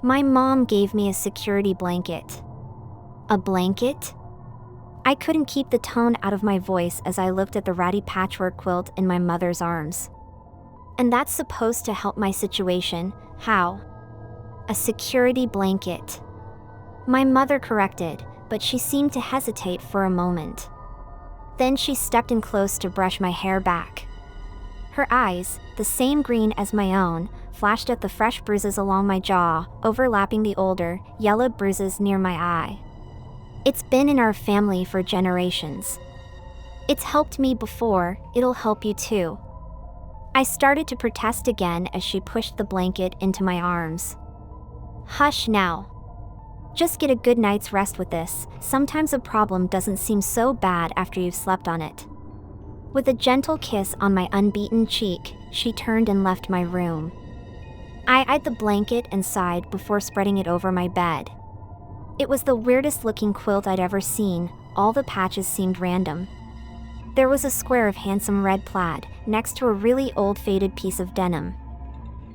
My mom gave me a security blanket. A blanket? I couldn't keep the tone out of my voice as I looked at the ratty patchwork quilt in my mother's arms. And that's supposed to help my situation. How? A security blanket. My mother corrected, but she seemed to hesitate for a moment. Then she stepped in close to brush my hair back. Her eyes, the same green as my own, flashed at the fresh bruises along my jaw, overlapping the older, yellowed bruises near my eye. It's been in our family for generations. It's helped me before, it'll help you too. I started to protest again as she pushed the blanket into my arms. Hush now. Just get a good night's rest with this. Sometimes a problem doesn't seem so bad after you've slept on it. With a gentle kiss on my unbeaten cheek, she turned and left my room. I eyed the blanket and sighed before spreading it over my bed. It was the weirdest looking quilt I'd ever seen. All the patches seemed random. There was a square of handsome red plaid, next to a really old faded piece of denim.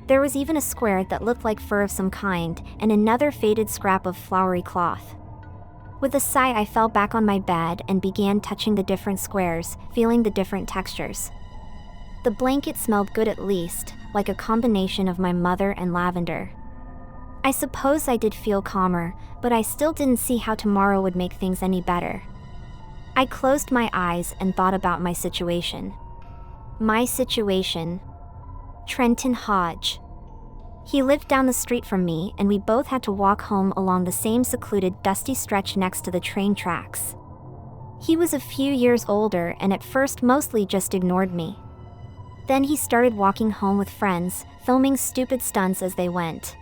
There was even a square that looked like fur of some kind, and another faded scrap of flowery cloth. With a sigh, I fell back on my bed and began touching the different squares, feeling the different textures. The blanket smelled good at least, like a combination of my mother and lavender. I suppose I did feel calmer, but I still didn't see how tomorrow would make things any better. I closed my eyes and thought about my situation. My situation. Trenton Hodge. He lived down the street from me, and we both had to walk home along the same secluded, dusty stretch next to the train tracks. He was a few years older and at first mostly just ignored me. Then he started walking home with friends, filming stupid stunts as they went.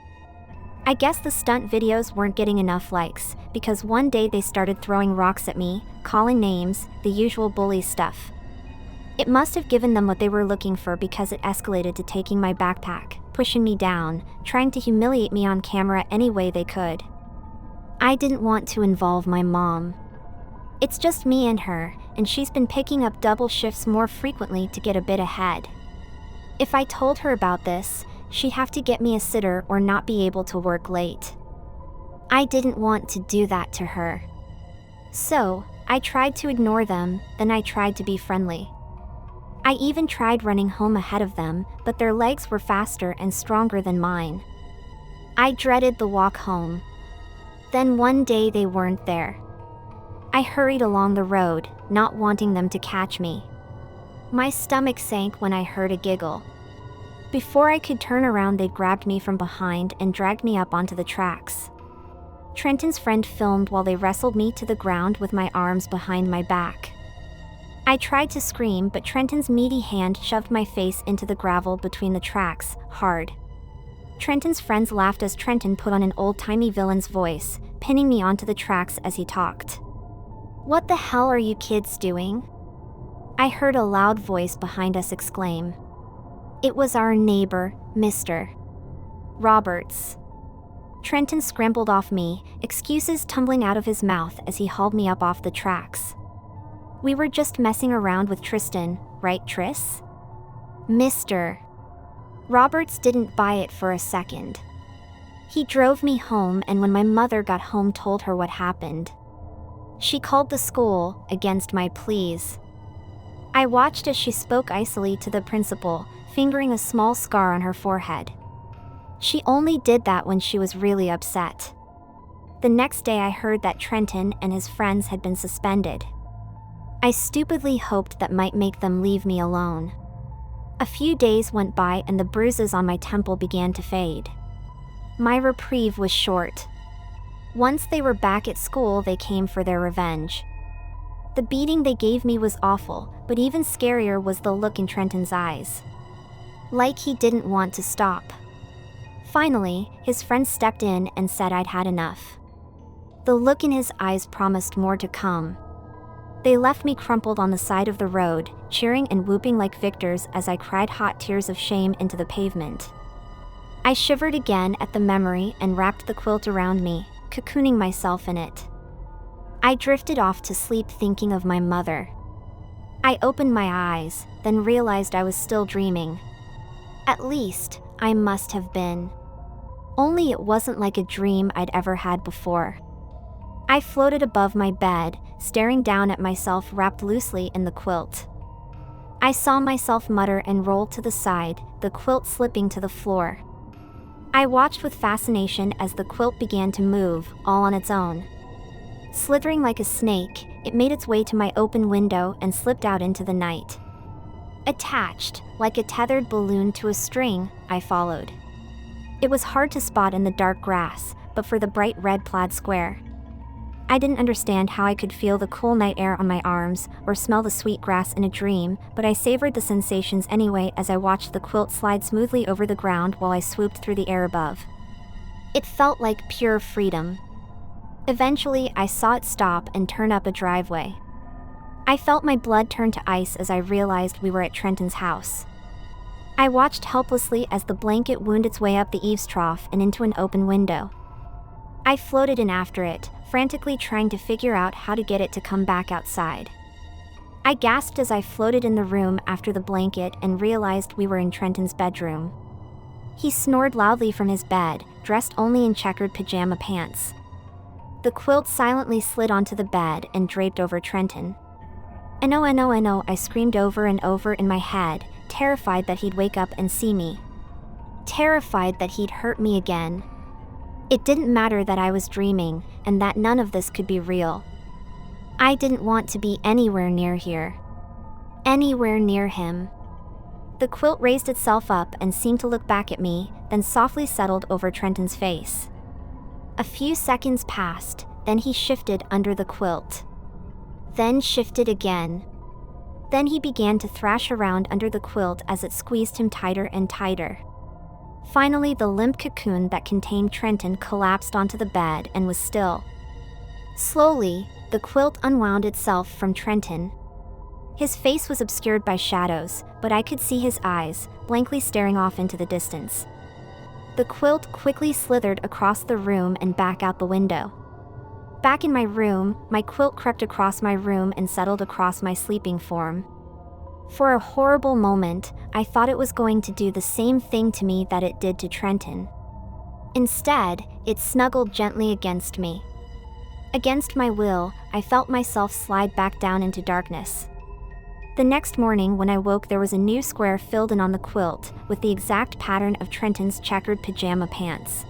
I guess the stunt videos weren't getting enough likes, because one day they started throwing rocks at me, calling names, the usual bully stuff. It must have given them what they were looking for, because it escalated to taking my backpack, pushing me down, trying to humiliate me on camera any way they could. I didn't want to involve my mom. It's just me and her, and she's been picking up double shifts more frequently to get a bit ahead. If I told her about this, she'd have to get me a sitter or not be able to work late. I didn't want to do that to her. So, I tried to ignore them, then I tried to be friendly. I even tried running home ahead of them, but their legs were faster and stronger than mine. I dreaded the walk home. Then one day they weren't there. I hurried along the road, not wanting them to catch me. My stomach sank when I heard a giggle. Before I could turn around, they grabbed me from behind and dragged me up onto the tracks. Trenton's friend filmed while they wrestled me to the ground with my arms behind my back. I tried to scream, but Trenton's meaty hand shoved my face into the gravel between the tracks, hard. Trenton's friends laughed as Trenton put on an old-timey villain's voice, pinning me onto the tracks as he talked. "What the hell are you kids doing?" I heard a loud voice behind us exclaim. It was our neighbor, Mr. Roberts. Trenton scrambled off me, excuses tumbling out of his mouth as he hauled me up off the tracks. "We were just messing around with Tristan, right, Tris?" Mr. Roberts didn't buy it for a second. He drove me home, and when my mother got home, told her what happened. She called the school, against my pleas. I watched as she spoke icily to the principal, fingering a small scar on her forehead. She only did that when she was really upset. The next day I heard that Trenton and his friends had been suspended. I stupidly hoped that might make them leave me alone. A few days went by and the bruises on my temple began to fade. My reprieve was short. Once they were back at school, they came for their revenge. The beating they gave me was awful, but even scarier was the look in Trenton's eyes. Like he didn't want to stop. Finally, his friend stepped in and said I'd had enough. The look in his eyes promised more to come. They left me crumpled on the side of the road, cheering and whooping like victors as I cried hot tears of shame into the pavement. I shivered again at the memory and wrapped the quilt around me, cocooning myself in it. I drifted off to sleep thinking of my mother. I opened my eyes, then realized I was still dreaming. At least, I must have been. Only it wasn't like a dream I'd ever had before. I floated above my bed, staring down at myself wrapped loosely in the quilt. I saw myself mutter and roll to the side, the quilt slipping to the floor. I watched with fascination as the quilt began to move, all on its own. Slithering like a snake, it made its way to my open window and slipped out into the night. Attached, like a tethered balloon to a string, I followed. It was hard to spot in the dark grass, but for the bright red plaid square. I didn't understand how I could feel the cool night air on my arms or smell the sweet grass in a dream, but I savored the sensations anyway as I watched the quilt slide smoothly over the ground while I swooped through the air above. It felt like pure freedom. Eventually, I saw it stop and turn up a driveway. I felt my blood turn to ice as I realized we were at Trenton's house. I watched helplessly as the blanket wound its way up the eaves trough and into an open window. I floated in after it, frantically trying to figure out how to get it to come back outside. I gasped as I floated in the room after the blanket and realized we were in Trenton's bedroom. He snored loudly from his bed, dressed only in checkered pajama pants. The quilt silently slid onto the bed and draped over Trenton. I know, I screamed over and over in my head, terrified that he'd wake up and see me. Terrified that he'd hurt me again. It didn't matter that I was dreaming, and that none of this could be real. I didn't want to be anywhere near here. Anywhere near him. The quilt raised itself up and seemed to look back at me, then softly settled over Trenton's face. A few seconds passed, then he shifted under the quilt. Then shifted again. Then he began to thrash around under the quilt as it squeezed him tighter and tighter. Finally, the limp cocoon that contained Trenton collapsed onto the bed and was still. Slowly, the quilt unwound itself from Trenton. His face was obscured by shadows, but I could see his eyes, blankly staring off into the distance. The quilt quickly slithered across the room and back out the window. Back in my room, my quilt crept across my room and settled across my sleeping form. For a horrible moment, I thought it was going to do the same thing to me that it did to Trenton. Instead, it snuggled gently against me. Against my will, I felt myself slide back down into darkness. The next morning when I woke, there was a new square filled in on the quilt, with the exact pattern of Trenton's checkered pajama pants.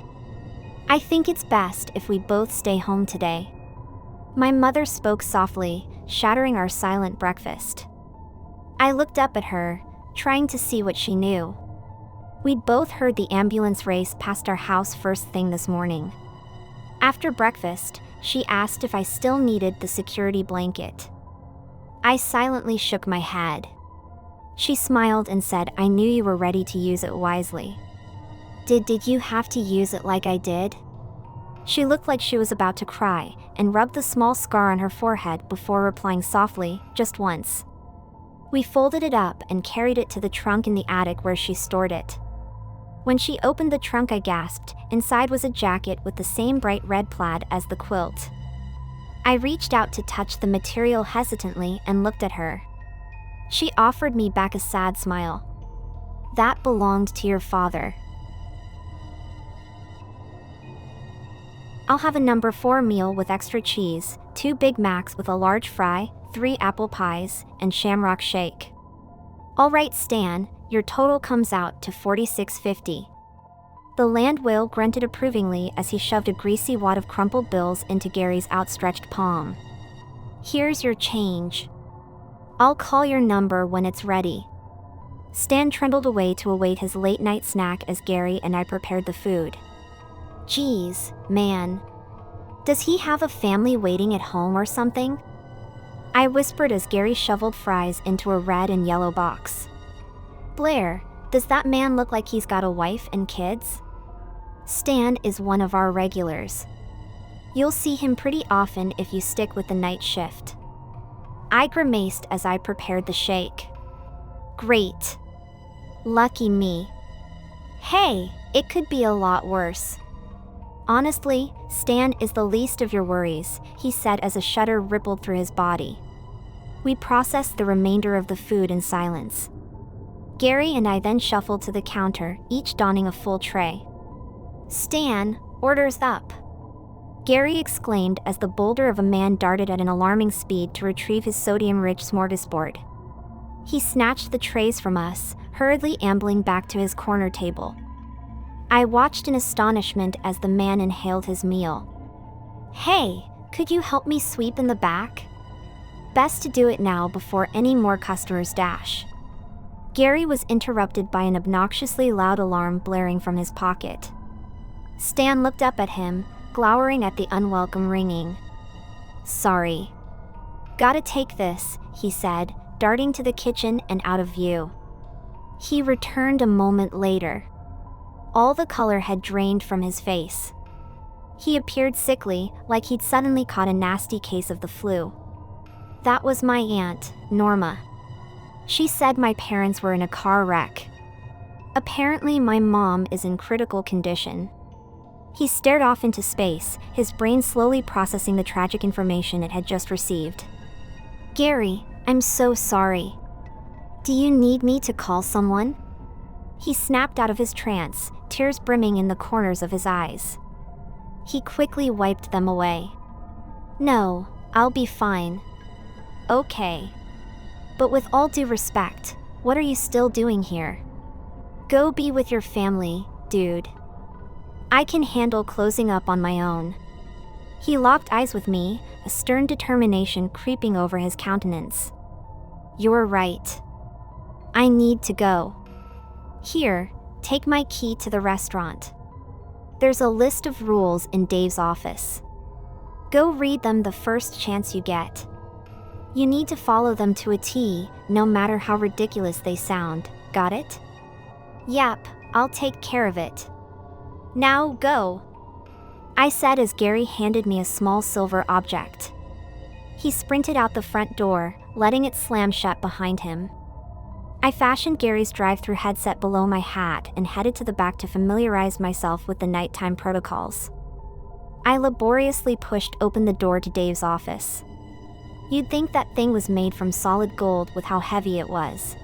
I think it's best if we both stay home today. My mother spoke softly, shattering our silent breakfast. I looked up at her, trying to see what she knew. We'd both heard the ambulance race past our house first thing this morning. After breakfast, she asked if I still needed the security blanket. I silently shook my head. She smiled and said, "I knew you were ready to use it wisely." Did you have to use it like I did? She looked like she was about to cry, and rubbed the small scar on her forehead before replying softly, "Just once." We folded it up and carried it to the trunk in the attic where she stored it. When she opened the trunk, I gasped. Inside was a jacket with the same bright red plaid as the quilt. I reached out to touch the material hesitantly and looked at her. She offered me back a sad smile. "That belonged to your father." "I'll have a number 4 meal with extra cheese, 2 Big Macs with a large fry, 3 apple pies, and shamrock shake." "All right, Stan, your total comes out to $46.50. The land whale grunted approvingly as he shoved a greasy wad of crumpled bills into Gary's outstretched palm. "Here's your change. I'll call your number when it's ready." Stan trundled away to await his late-night snack as Gary and I prepared the food. "Geez, man. Does he have a family waiting at home or something?" I whispered as Gary shoveled fries into a red and yellow box. "Blair, does that man look like he's got a wife and kids?" "Stan is one of our regulars. You'll see him pretty often if you stick with the night shift." I grimaced as I prepared the shake. "Great. Lucky me. Hey, it could be a lot worse." "Honestly, Stan is the least of your worries," he said as a shudder rippled through his body. We processed the remainder of the food in silence. Gary and I then shuffled to the counter, each donning a full tray. "Stan, orders up," Gary exclaimed as the boulder of a man darted at an alarming speed to retrieve his sodium-rich smorgasbord. He snatched the trays from us, hurriedly ambling back to his corner table. I watched in astonishment as the man inhaled his meal. "Hey, could you help me sweep in the back? Best to do it now before any more customers dash." Gary was interrupted by an obnoxiously loud alarm blaring from his pocket. Stan looked up at him, glowering at the unwelcome ringing. "Sorry. Gotta take this," he said, darting to the kitchen and out of view. He returned a moment later. All the color had drained from his face. He appeared sickly, like he'd suddenly caught a nasty case of the flu. "That was my aunt, Norma. She said my parents were in a car wreck. Apparently my mom is in critical condition." He stared off into space, his brain slowly processing the tragic information it had just received. "Gary, I'm so sorry. Do you need me to call someone?" He snapped out of his trance, tears brimming in the corners of his eyes. He quickly wiped them away. "No, I'll be fine." "Okay. But with all due respect, what are you still doing here? Go be with your family, dude. I can handle closing up on my own." He locked eyes with me, a stern determination creeping over his countenance. "You're right. I need to go. Here, take my key to the restaurant. There's a list of rules in Dave's office. Go read them the first chance you get. You need to follow them to a T, no matter how ridiculous they sound. Got it?" "Yep, I'll take care of it. Now go," I said as Gary handed me a small silver object. He sprinted out the front door, letting it slam shut behind him. I fashioned Gary's drive-through headset below my hat and headed to the back to familiarize myself with the nighttime protocols. I laboriously pushed open the door to Dave's office. You'd think that thing was made from solid gold with how heavy it was.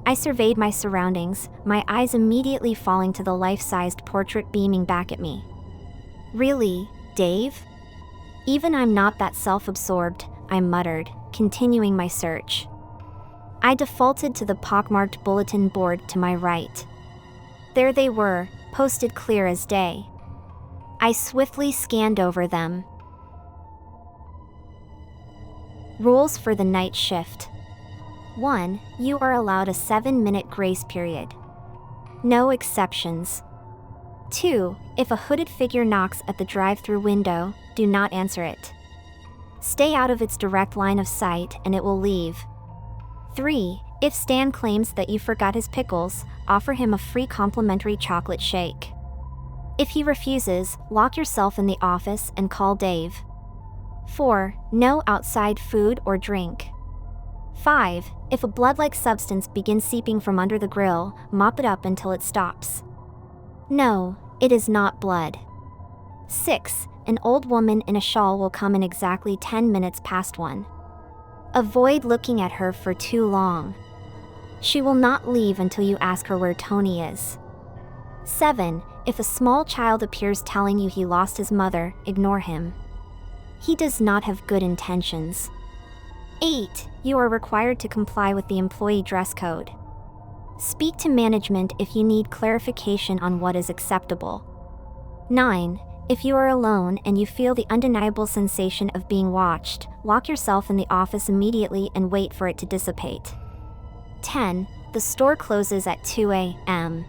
I surveyed my surroundings, my eyes immediately falling to the life-sized portrait beaming back at me. "Really, Dave? Even I'm not that self-absorbed," I muttered, continuing my search. I defaulted to the pockmarked bulletin board to my right. There they were, posted clear as day. I swiftly scanned over them. Rules for the night shift. 1. You are allowed a 7-minute grace period. No exceptions. 2. If a hooded figure knocks at the drive-through window, do not answer it. Stay out of its direct line of sight and it will leave. 3. If Stan claims that you forgot his pickles, offer him a free complimentary chocolate shake. If he refuses, lock yourself in the office and call Dave. 4. No outside food or drink. 5. If a blood-like substance begins seeping from under the grill, mop it up until it stops. No, it is not blood. 6. An old woman in a shawl will come in exactly 10 minutes past 1. Avoid looking at her for too long. She will not leave until you ask her where Tony is. 7. If a small child appears telling you he lost his mother, ignore him. He does not have good intentions. 8. You are required to comply with the employee dress code. Speak to management if you need clarification on what is acceptable. 9. If you are alone and you feel the undeniable sensation of being watched, lock yourself in the office immediately and wait for it to dissipate. 10. The store closes at 2 a.m.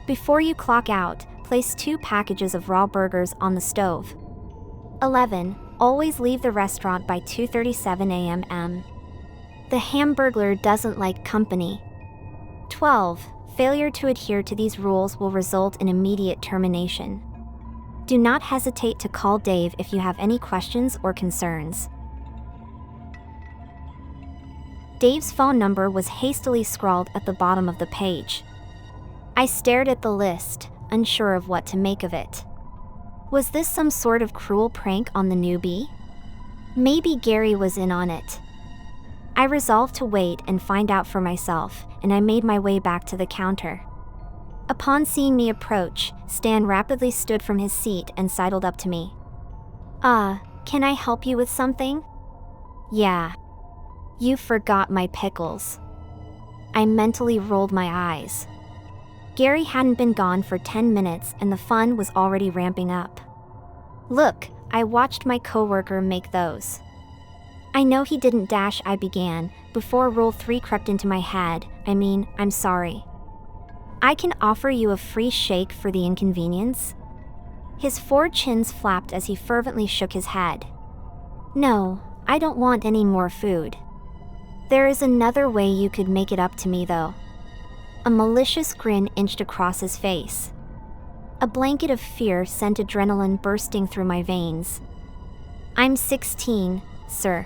Before you clock out, place 2 packages of raw burgers on the stove. 11. Always leave the restaurant by 2:37 a.m. The Hamburglar doesn't like company. 12. Failure to adhere to these rules will result in immediate termination. Do not hesitate to call Dave if you have any questions or concerns. Dave's phone number was hastily scrawled at the bottom of the page. I stared at the list, unsure of what to make of it. Was this some sort of cruel prank on the newbie? Maybe Gary was in on it. I resolved to wait and find out for myself, and I made my way back to the counter. Upon seeing me approach, Stan rapidly stood from his seat and sidled up to me. Can I help you with something? Yeah. You forgot my pickles. I mentally rolled my eyes. Gary hadn't been gone for 10 minutes and the fun was already ramping up. Look, I watched my coworker make those. I know he didn't dash, I began, before Rule 3 crept into my head. I'm sorry. I can offer you a free shake for the inconvenience? His 4 chins flapped as he fervently shook his head. No, I don't want any more food. There is another way you could make it up to me though. A malicious grin inched across his face. A blanket of fear sent adrenaline bursting through my veins. I'm 16, sir.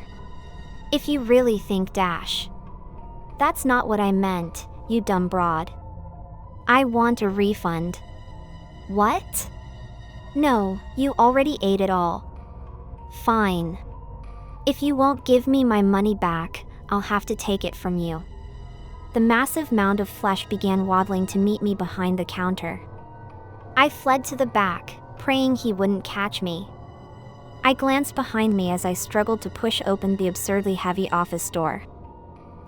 If you really think dash. That's not what I meant, you dumb broad. I want a refund. What? No, you already ate it all. Fine. If you won't give me my money back, I'll have to take it from you. The massive mound of flesh began waddling to meet me behind the counter. I fled to the back, praying he wouldn't catch me. I glanced behind me as I struggled to push open the absurdly heavy office door.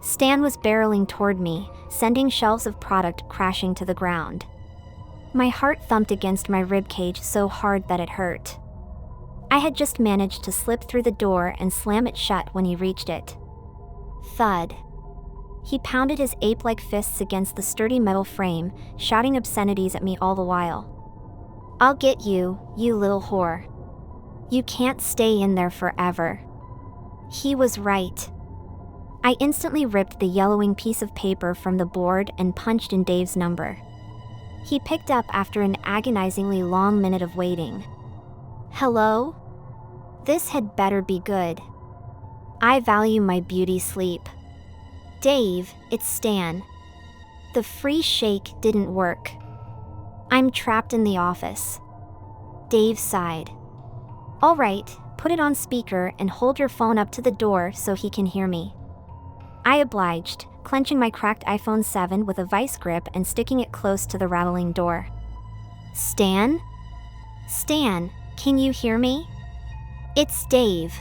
Stan was barreling toward me, sending shelves of product crashing to the ground. My heart thumped against my ribcage so hard that it hurt. I had just managed to slip through the door and slam it shut when he reached it. Thud. He pounded his ape-like fists against the sturdy metal frame, shouting obscenities at me all the while. I'll get you, you little whore. You can't stay in there forever. He was right. I instantly ripped the yellowing piece of paper from the board and punched in Dave's number. He picked up after an agonizingly long minute of waiting. Hello? This had better be good. I value my beauty sleep. Dave, it's Stan. The free shake didn't work. I'm trapped in the office. Dave sighed. All right, put it on speaker and hold your phone up to the door so he can hear me. I obliged, clenching my cracked iPhone 7 with a vice grip and sticking it close to the rattling door. Stan? Stan, can you hear me? It's Dave.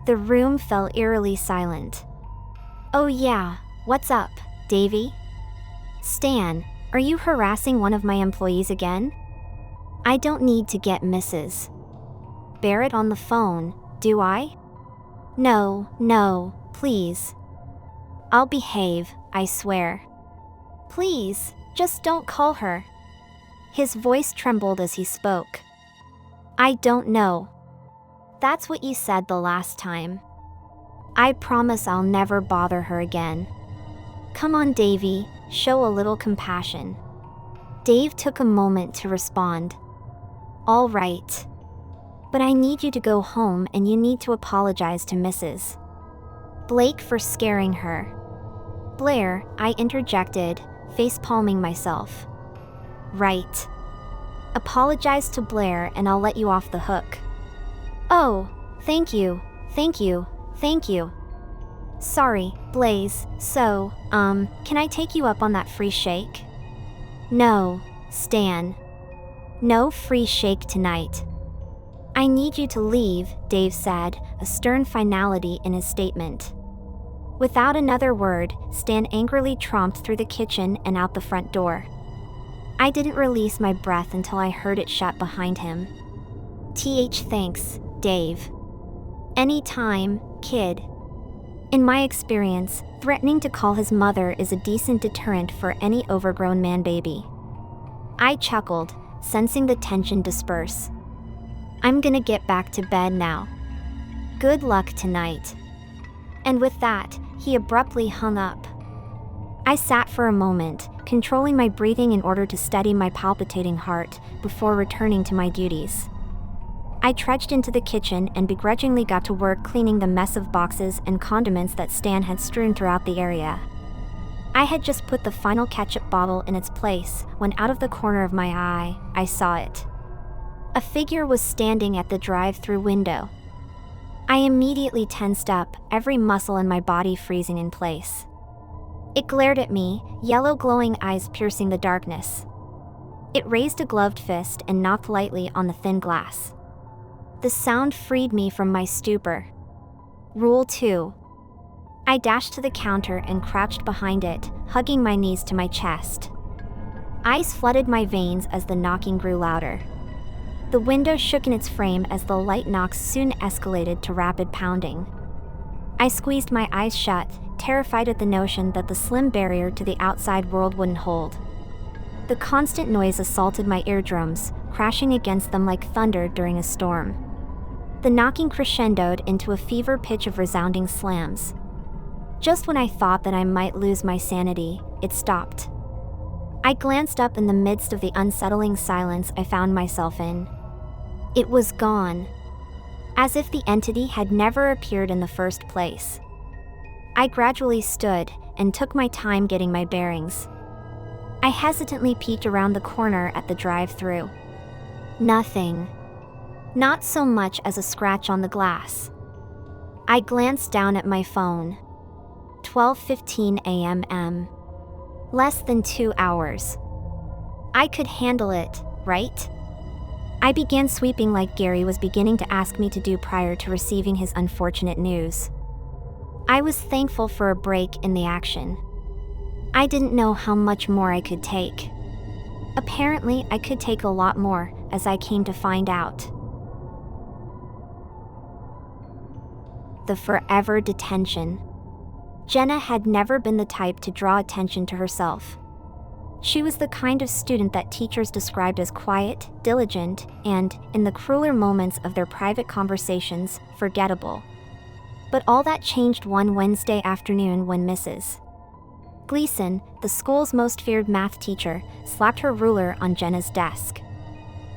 The room fell eerily silent. Oh yeah, what's up, Davey? Stan, are you harassing one of my employees again? I don't need to get Mrs. Barrett on the phone, do I? No, please. I'll behave, I swear. Please, just don't call her. His voice trembled as he spoke. I don't know. That's what you said the last time. I promise I'll never bother her again. Come on, Davey, show a little compassion. Dave took a moment to respond. All right. But I need you to go home and you need to apologize to Mrs. Blake for scaring her. Blair, I interjected, face-palming myself. Right. Apologize to Blair and I'll let you off the hook. Oh, thank you. Sorry, Blaze, so, can I take you up on that free shake? No, Stan. No free shake tonight. I need you to leave, Dave said, a stern finality in his statement. Without another word, Stan angrily tromped through the kitchen and out the front door. I didn't release my breath until I heard it shut behind him. Thanks, Dave. Anytime, kid. In my experience, threatening to call his mother is a decent deterrent for any overgrown man-baby. I chuckled, sensing the tension disperse. I'm gonna get back to bed now. Good luck tonight. And with that, he abruptly hung up. I sat for a moment, controlling my breathing in order to steady my palpitating heart before returning to my duties. I trudged into the kitchen and begrudgingly got to work cleaning the mess of boxes and condiments that Stan had strewn throughout the area. I had just put the final ketchup bottle in its place when out of the corner of my eye, I saw it. A figure was standing at the drive-through window. I immediately tensed up, every muscle in my body freezing in place. It glared at me, yellow glowing eyes piercing the darkness. It raised a gloved fist and knocked lightly on the thin glass. The sound freed me from my stupor. Rule 2. I dashed to the counter and crouched behind it, hugging my knees to my chest. Ice flooded my veins as the knocking grew louder. The window shook in its frame as the light knocks soon escalated to rapid pounding. I squeezed my eyes shut, terrified at the notion that the slim barrier to the outside world wouldn't hold. The constant noise assaulted my eardrums, crashing against them like thunder during a storm. The knocking crescendoed into a fever pitch of resounding slams. Just when I thought that I might lose my sanity, it stopped. I glanced up in the midst of the unsettling silence I found myself in. It was gone, as if the entity had never appeared in the first place. I gradually stood and took my time getting my bearings. I hesitantly peeked around the corner at the drive-thru. Nothing. Not so much as a scratch on the glass. I glanced down at my phone. 12:15 a.m. Less than 2 hours. I could handle it, right? I began sweeping like Gary was beginning to ask me to do prior to receiving his unfortunate news. I was thankful for a break in the action. I didn't know how much more I could take. Apparently, I could take a lot more, as I came to find out. The forever detention. Jenna had never been the type to draw attention to herself. She was the kind of student that teachers described as quiet, diligent, and, in the crueler moments of their private conversations, forgettable. But all that changed one Wednesday afternoon when Mrs. Gleason, the school's most feared math teacher, slapped her ruler on Jenna's desk.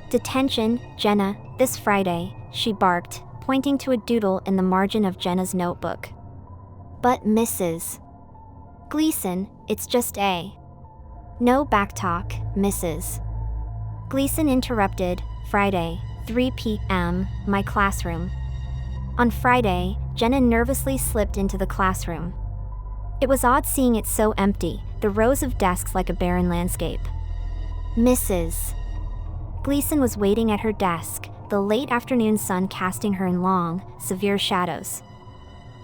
"Detention, Jenna, this Friday," she barked, pointing to a doodle in the margin of Jenna's notebook. "But Mrs. Gleason, it's just a..." "No backtalk, Mrs. Gleason interrupted. "Friday, 3 p.m., my classroom." On Friday, Jenna nervously slipped into the classroom. It was odd seeing it so empty, the rows of desks like a barren landscape. Mrs. Gleason was waiting at her desk, the late afternoon sun casting her in long, severe shadows.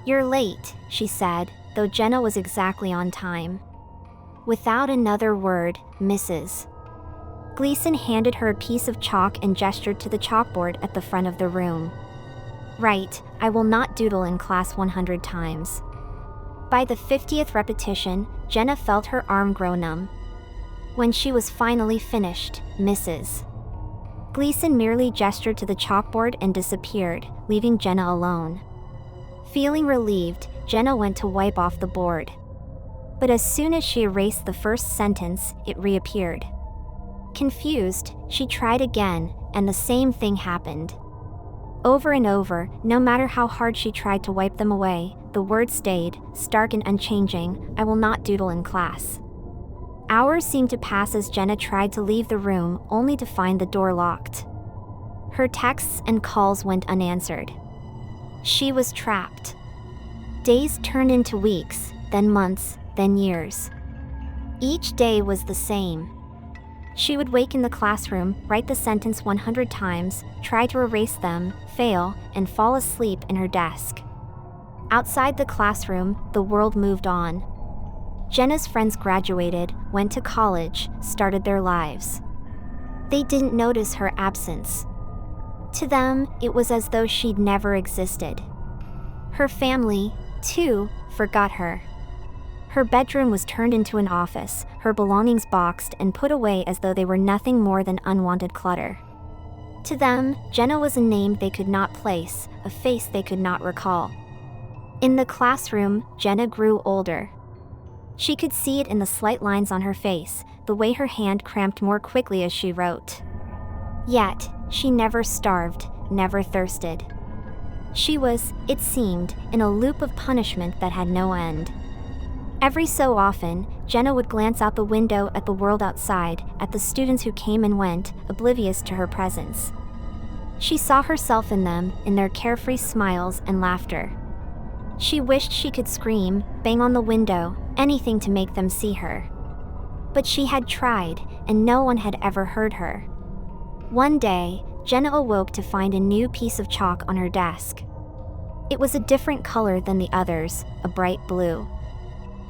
"You're late," she said, though Jenna was exactly on time. Without another word, Mrs. Gleason handed her a piece of chalk and gestured to the chalkboard at the front of the room. "Right, I will not doodle in class 100 times." By the 50th repetition, Jenna felt her arm grow numb. When she was finally finished, Mrs. Gleason merely gestured to the chalkboard and disappeared, leaving Jenna alone. Feeling relieved, Jenna went to wipe off the board. But as soon as she erased the first sentence, it reappeared. Confused, she tried again, and the same thing happened. Over and over, no matter how hard she tried to wipe them away, the words stayed, stark and unchanging: "I will not doodle in class." Hours seemed to pass as Jenna tried to leave the room, only to find the door locked. Her texts and calls went unanswered. She was trapped. Days turned into weeks, then months, then years. Each day was the same. She would wake in the classroom, write the sentence 100 times, try to erase them, fail, and fall asleep in her desk. Outside the classroom, the world moved on. Jenna's friends graduated, went to college, started their lives. They didn't notice her absence. To them, it was as though she'd never existed. Her family, too, forgot her. Her bedroom was turned into an office, her belongings boxed and put away as though they were nothing more than unwanted clutter. To them, Jenna was a name they could not place, a face they could not recall. In the classroom, Jenna grew older. She could see it in the slight lines on her face, the way her hand cramped more quickly as she wrote. Yet, she never starved, never thirsted. She was, it seemed, in a loop of punishment that had no end. Every so often, Jenna would glance out the window at the world outside, at the students who came and went, oblivious to her presence. She saw herself in them, in their carefree smiles and laughter. She wished she could scream, bang on the window, anything to make them see her. But she had tried, and no one had ever heard her. One day, Jenna awoke to find a new piece of chalk on her desk. It was a different color than the others, a bright blue.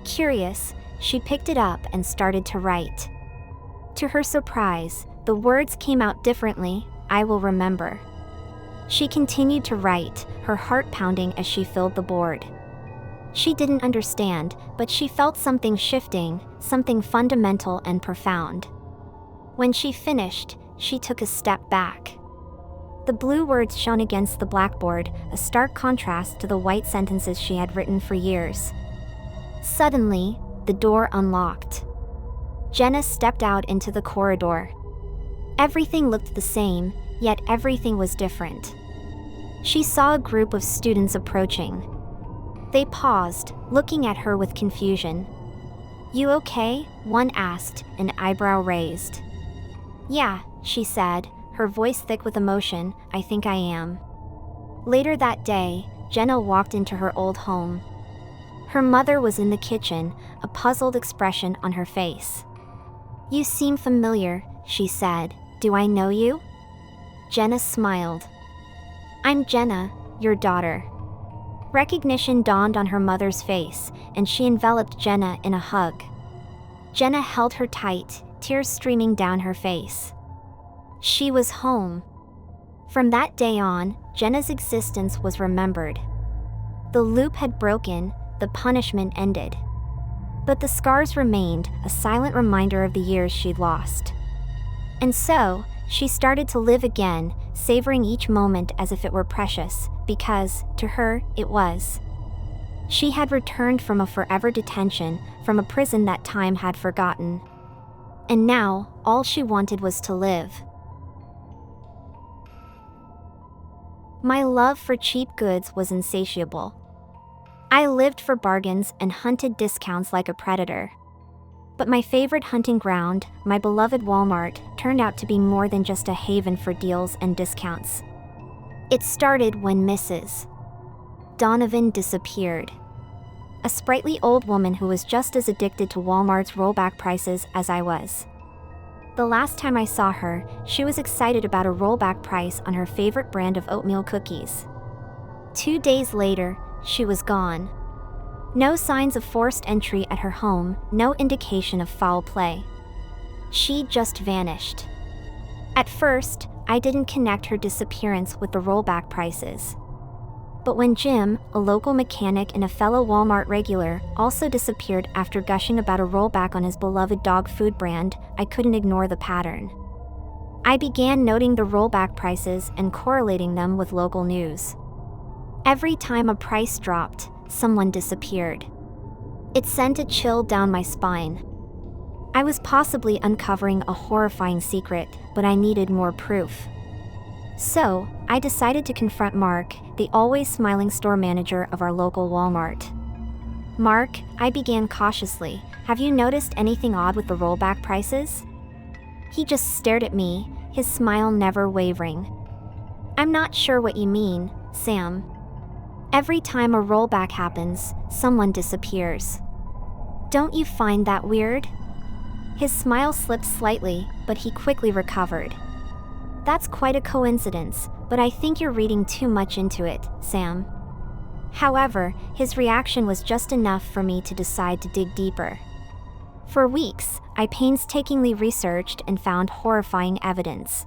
Curious, she picked it up and started to write. To her surprise, the words came out differently. I will remember. She continued to write, her heart pounding as she filled the board. She didn't understand, but she felt something shifting, something fundamental and profound. When she finished, she took a step back. The blue words shone against the blackboard, a stark contrast to the white sentences she had written for years. Suddenly, the door unlocked. Jenna stepped out into the corridor. Everything looked the same, yet everything was different. She saw a group of students approaching. They paused, looking at her with confusion. "You okay?" one asked, an eyebrow raised. "Yeah," she said, her voice thick with emotion, "I think I am." Later that day, Jenna walked into her old home. Her mother was in the kitchen, a puzzled expression on her face. "You seem familiar," she said. "Do I know you?" Jenna smiled. "I'm Jenna, your daughter." Recognition dawned on her mother's face, and she enveloped Jenna in a hug. Jenna held her tight, tears streaming down her face. She was home. From that day on, Jenna's existence was remembered. The loop had broken, the punishment ended. But the scars remained, a silent reminder of the years she'd lost. And so, she started to live again, savoring each moment as if it were precious, because, to her, it was. She had returned from a forever detention, from a prison that time had forgotten. And now, all she wanted was to live. My love for cheap goods was insatiable. I lived for bargains and hunted discounts like a predator. But my favorite hunting ground, my beloved Walmart, turned out to be more than just a haven for deals and discounts. It started when Mrs. Donovan disappeared. A sprightly old woman who was just as addicted to Walmart's rollback prices as I was. The last time I saw her, she was excited about a rollback price on her favorite brand of oatmeal cookies. 2 days later, she was gone. No signs of forced entry at her home, no indication of foul play. She just vanished. At first, I didn't connect her disappearance with the rollback prices. But when Jim, a local mechanic and a fellow Walmart regular, also disappeared after gushing about a rollback on his beloved dog food brand, I couldn't ignore the pattern. I began noting the rollback prices and correlating them with local news. Every time a price dropped, someone disappeared. It sent a chill down my spine. I was possibly uncovering a horrifying secret, but I needed more proof. So, I decided to confront Mark, the always smiling store manager of our local Walmart. "Mark," I began cautiously, "have you noticed anything odd with the rollback prices?" He just stared at me, his smile never wavering. "I'm not sure what you mean, Sam. Every time a rollback happens, someone disappears. Don't you find that weird?" His smile slipped slightly, but he quickly recovered. "That's quite a coincidence, but I think you're reading too much into it, Sam." However, his reaction was just enough for me to decide to dig deeper. For weeks, I painstakingly researched and found horrifying evidence.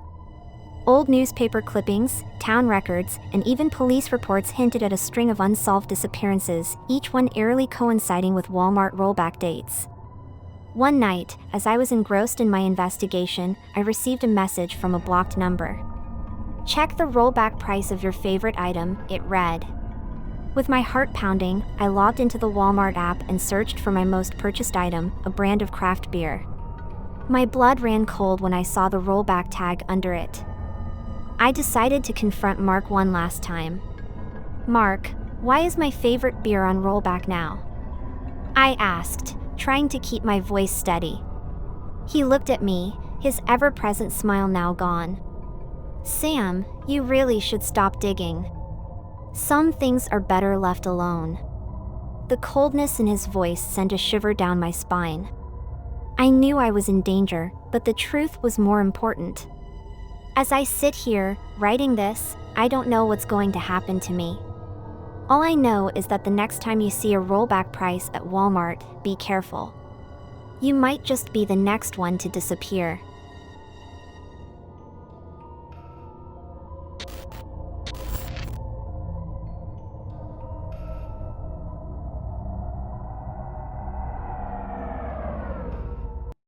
Old newspaper clippings, town records, and even police reports hinted at a string of unsolved disappearances, each one eerily coinciding with Walmart rollback dates. One night, as I was engrossed in my investigation, I received a message from a blocked number. "Check the rollback price of your favorite item," it read. With my heart pounding, I logged into the Walmart app and searched for my most purchased item, a brand of craft beer. My blood ran cold when I saw the rollback tag under it. I decided to confront Mark one last time. "Mark, why is my favorite beer on rollback now?" I asked, trying to keep my voice steady. He looked at me, his ever-present smile now gone. "Sam, you really should stop digging. Some things are better left alone." The coldness in his voice sent a shiver down my spine. I knew I was in danger, but the truth was more important. As I sit here, writing this, I don't know what's going to happen to me. All I know is that the next time you see a rollback price at Walmart, be careful. You might just be the next one to disappear.